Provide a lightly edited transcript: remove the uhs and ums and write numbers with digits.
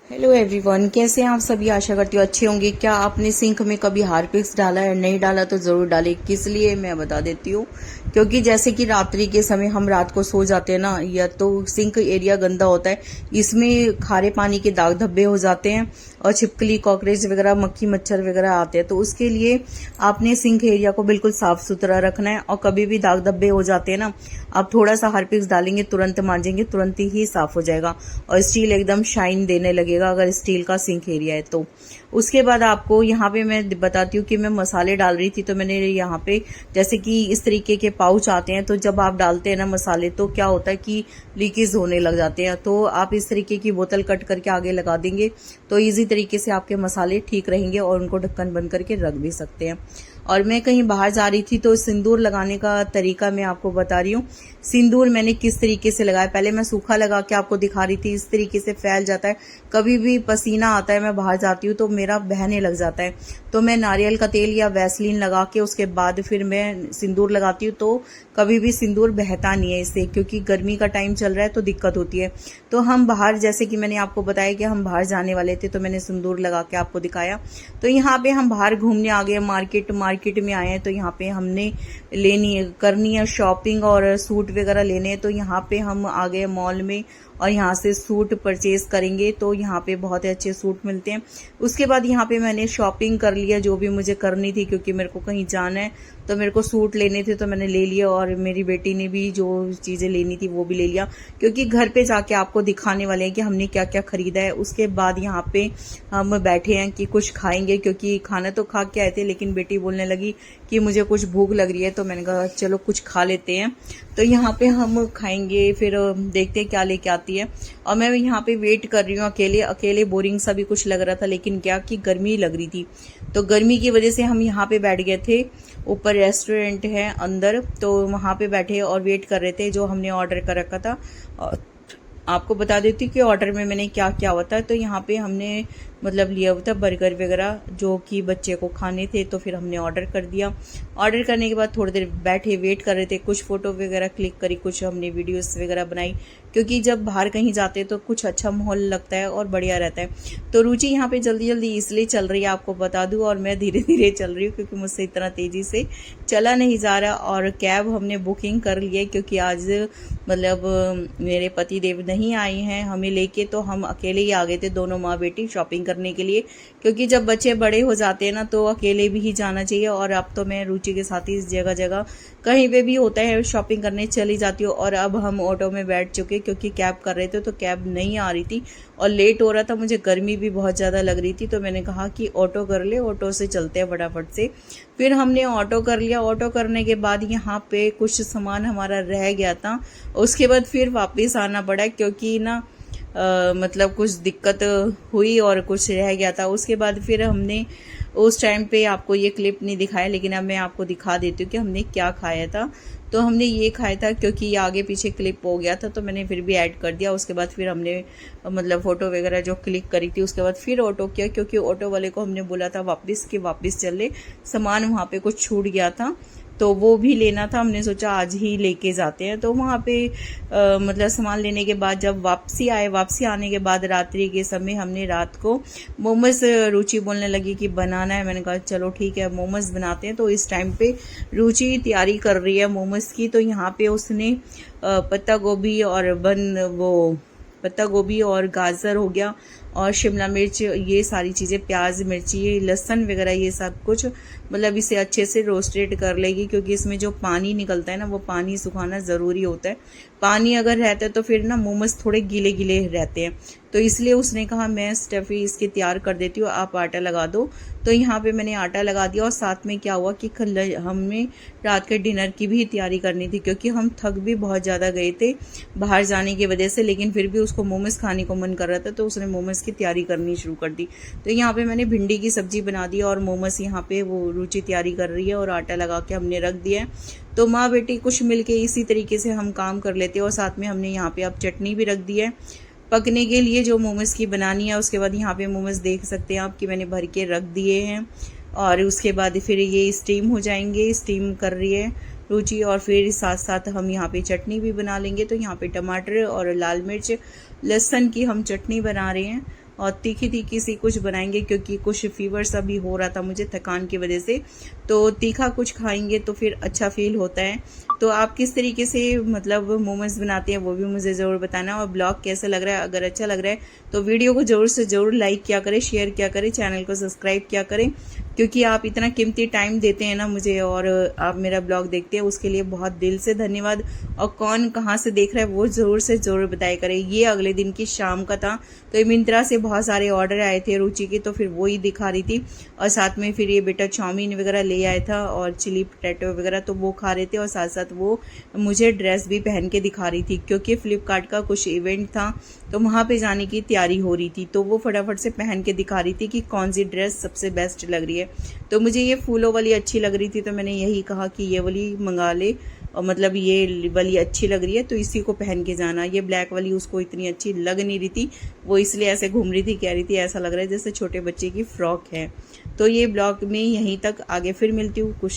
Hello everyone, कैसे हैं आप सभी। आशा करती हूँ अच्छे होंगे। क्या आपने सिंक में कभी हार्पिक्स डाला है? नहीं डाला तो जरूर डालें। किस लिए मैं बता देती हूँ। क्योंकि जैसे कि रात्रि के समय हम रात को सो जाते हैं ना, या तो सिंक एरिया गंदा होता है, इसमें खारे पानी के दाग धब्बे हो जाते हैं और छिपकली, कॉकरोच वगैरह, मक्खी मच्छर वगैरह आते हैं। तो उसके लिए आपने सिंक एरिया को बिल्कुल साफ सुथरा रखना है। और कभी भी दाग धब्बे हो जाते हैं ना, आप थोड़ा सा हार्पिक्स डालेंगे, तुरंत मांजेंगे, तुरंत ही साफ हो जाएगा और स्टील एकदम शाइन देने लगेगा, अगर स्टील का सिंक एरिया है तो। उसके बाद आपको यहाँ पे मैं बताती हूँ कि मैं मसाले डाल रही थी, तो मैंने यहाँ पे जैसे कि इस तरीके के पाउच आते हैं, तो जब आप डालते हैं ना मसाले, तो क्या होता है कि लीकेज होने लग जाते हैं। तो आप इस तरीके की बोतल कट करके आगे लगा देंगे तो इजी तरीके से आपके मसाले ठीक रहेंगे और उनको ढक्कन बंद करके रख भी सकते हैं। और मैं कहीं बाहर जा रही थी तो सिंदूर लगाने का तरीका मैं आपको बता रही हूँ। सिंदूर मैंने किस तरीके से लगाया, पहले मैं सूखा लगा के आपको दिखा रही थी। इस तरीके से फैल जाता है, कभी भी पसीना आता है, मैं बाहर जाती हूँ तो मेरा बहने लग जाता है, तो मैं नारियल का तेल या वैसलीन लगा के उसके बाद फिर मैं सिंदूर लगाती हूँ। तो कभी भी सिंदूर बहता नहीं है इससे, क्योंकि गर्मी का टाइम चल रहा है तो दिक्कत होती है। तो हम बाहर, जैसे कि मैंने आपको बताया कि हम बाहर जाने वाले थे, तो मैंने सिंदूर लगा के आपको दिखाया। तो यहाँ पे हम बाहर घूमने आ गए, मार्केट में आए हैं, तो यहाँ पे हमने करनी है शॉपिंग और सूट वगैरह लेने हैं। तो यहाँ पे हम आ गए मॉल में और यहाँ से सूट परचेज करेंगे, तो यहाँ पे बहुत ही अच्छे सूट मिलते हैं। उसके बाद यहाँ पे मैंने शॉपिंग कर लिया जो भी मुझे करनी थी, क्योंकि मेरे को कहीं जाना है तो मेरे को सूट लेने थे, तो मैंने ले लिया। और मेरी बेटी ने भी जो चीज़ें लेनी थी वो भी ले लिया, क्योंकि घर पे जाके आपको दिखाने वाले हैं कि हमने क्या क्या खरीदा है। उसके बाद यहाँ पे हम बैठे हैं कि कुछ खाएंगे, क्योंकि खाना तो खा के आए थे, लेकिन बेटी बोलने लगी कि मुझे कुछ भूख लग रही है, तो मैंने कहा चलो कुछ खा लेते हैं। तो यहाँ पे हम खाएंगे, फिर देखते हैं क्या लेके आती है। और मैं यहाँ पे वेट कर रही हूँ अकेले अकेले, बोरिंग सा भी कुछ लग रहा था, लेकिन क्या कि गर्मी लग रही थी, तो गर्मी की वजह से हम यहाँ पे बैठ गए थे। ऊपर रेस्टोरेंट है अंदर, तो वहाँ पे बैठे और वेट कर रहे थे जो हमने ऑर्डर कर रखा था। और आपको बता देती हूँ कि ऑर्डर में मैंने क्या क्या होता है। तो यहाँ पे हमने मतलब लिया हुआ था बर्गर वगैरह, जो कि बच्चे को खाने थे, तो फिर हमने ऑर्डर कर दिया। ऑर्डर करने के बाद थोड़ी देर बैठे वेट कर रहे थे, कुछ फोटो वगैरह क्लिक करी, कुछ हमने वीडियोस वगैरह बनाई, क्योंकि जब बाहर कहीं जाते हैं तो कुछ अच्छा माहौल लगता है और बढ़िया रहता है। तो रुचि यहाँ पे जल्दी जल्दी इसलिए चल रही है, आपको बता दूँ, और मैं धीरे धीरे चल रही हूँ क्योंकि मुझसे इतना तेजी से चला नहीं जा रहा। और कैब हमने बुकिंग कर ली है, क्योंकि आज मतलब मेरे पति देव नहीं आए हैं हमें लेके, तो हम अकेले ही आ गए थे, दोनों माँ बेटी शॉपिंग करने के लिए। क्योंकि जब बच्चे बड़े हो जाते हैं ना, तो अकेले भी ही जाना चाहिए। और अब तो मैं रुचि के साथ ही जगह जगह कहीं पे भी होता है शॉपिंग करने चली जाती हूँ। और अब हम ऑटो में बैठ चुके, क्योंकि कैब कर रहे थे तो कैब नहीं आ रही थी और लेट हो रहा था, मुझे गर्मी भी बहुत ज़्यादा लग रही थी, तो मैंने कहा कि ऑटो कर ले, ऑटो से चलते हैं फटाफट से। फिर हमने ऑटो कर लिया। ऑटो करने के बाद यहाँ पे कुछ सामान हमारा रह गया था, उसके बाद फिर वापस आना पड़ा, क्योंकि ना मतलब कुछ दिक्कत हुई और कुछ रह गया था। उसके बाद फिर हमने उस टाइम पे आपको ये क्लिप नहीं दिखाया, लेकिन अब मैं आपको दिखा देती हूँ कि हमने क्या खाया था। तो हमने ये खाया था, क्योंकि ये आगे पीछे क्लिप हो गया था, तो मैंने फिर भी ऐड कर दिया। उसके बाद फिर हमने मतलब फ़ोटो वगैरह जो क्लिक करी थी, उसके बाद फिर ऑटो किया, क्योंकि ऑटो वाले को हमने बोला था वापस चल ले, सामान वहाँ पे कुछ छूट गया था तो वो भी लेना था। हमने सोचा आज ही लेके जाते हैं। तो वहाँ पे मतलब सामान लेने के बाद जब वापसी आने के बाद रात्रि के समय हमने रात को मोमोज, रुचि बोलने लगी कि बनाना है, मैंने कहा चलो ठीक है मोमोज बनाते हैं। तो इस टाइम पे रुचि तैयारी कर रही है मोमोज की। तो यहाँ पे उसने पत्ता गोभी और गाजर हो गया और शिमला मिर्च, ये सारी चीज़ें, प्याज, मिर्ची, लहसुन वगैरह, ये सब कुछ मतलब इसे अच्छे से रोस्टेड कर लेगी, क्योंकि इसमें जो पानी निकलता है ना, वो पानी सुखाना ज़रूरी होता है। पानी अगर रहता है तो फिर ना मोमोज थोड़े गीले गीले रहते हैं, तो इसलिए उसने कहा मैं स्टफी इसकी तैयार कर देती हूँ, आप आटा लगा दो। तो यहाँ पे मैंने आटा लगा दिया। और साथ में क्या हुआ कि हमें रात के डिनर की भी तैयारी करनी थी, क्योंकि हम थक भी बहुत ज़्यादा गए थे बाहर जाने की वजह से, लेकिन फिर भी उसको मोमोज खाने को मन कर रहा था, तो उसने मोमोज की तैयारी करनी शुरू कर दी। तो यहाँ पे मैंने भिंडी की सब्जी बना दी और मोमोज यहाँ पे वो रुचि तैयारी कर रही है और आटा लगा के हमने रख दिया है। तो माँ बेटी कुछ मिलके इसी तरीके से हम काम कर लेते हैं। और साथ में हमने यहाँ पे अब चटनी भी रख दी है पकने के लिए, जो मोमोज की बनानी है। उसके बाद यहाँ पे मोमोज देख सकते हैं आप कि मैंने भर के रख दिए हैं, और उसके बाद फिर ये स्टीम हो जाएंगे। स्टीम कर रही है रुचि, और फिर साथ साथ हम यहाँ पे चटनी भी बना लेंगे। तो यहाँ पे टमाटर और लाल मिर्च, लहसुन की हम चटनी बना रहे हैं। और तीखी तीखी सी कुछ बनाएंगे, क्योंकि कुछ फीवर सा भी हो रहा था मुझे थकान की वजह से। तो तीखा कुछ खाएंगे तो फिर अच्छा फील होता है। तो आप किस तरीके से मतलब मोमोज बनाते हैं वो भी मुझे ज़रूर बताना। और ब्लॉग कैसा लग रहा है, अगर अच्छा लग रहा है तो वीडियो को ज़रूर से ज़रूर लाइक किया करें, शेयर किया करें, चैनल को सब्सक्राइब किया करें, क्योंकि आप इतना कीमती टाइम देते हैं ना मुझे और आप मेरा ब्लॉग देखते हैं, उसके लिए बहुत दिल से धन्यवाद। और कौन कहाँ से देख रहा है वो ज़रूर से ज़रूर बताया करें। ये अगले दिन की शाम का था, तो मिंत्रा से बहुत सारे ऑर्डर आए थे रुचि के, तो फिर वो ही दिखा रही थी। और साथ में फिर ये बेटा चाउमीन वगैरह ले आया था और चिली पोटैटो वगैरह, तो वो खा रहे थे। और साथ साथ वो मुझे ड्रेस भी पहन के दिखा रही थी, क्योंकि फ्लिपकार्ट का कुछ इवेंट था तो वहाँ पे जाने की तैयारी हो रही थी। तो वो फटाफट से पहन के दिखा रही थी कि कौन सी ड्रेस सबसे बेस्ट लग रही है। तो मुझे ये फूलों वाली अच्छी लग रही थी, तो मैंने यही कहा कि ये वाली मंगा ले, और मतलब ये वाली अच्छी लग रही है तो इसी को पहन के जाना। ये ब्लैक वाली उसको इतनी अच्छी लग नहीं रही थी, वो इसलिए ऐसे घूम रही थी, कह रही थी ऐसा लग रहा है जैसे छोटे बच्चे की फ्रॉक है। तो ये ब्लॉग में यहीं तक, आगे फिर मिलती हूँ कुछ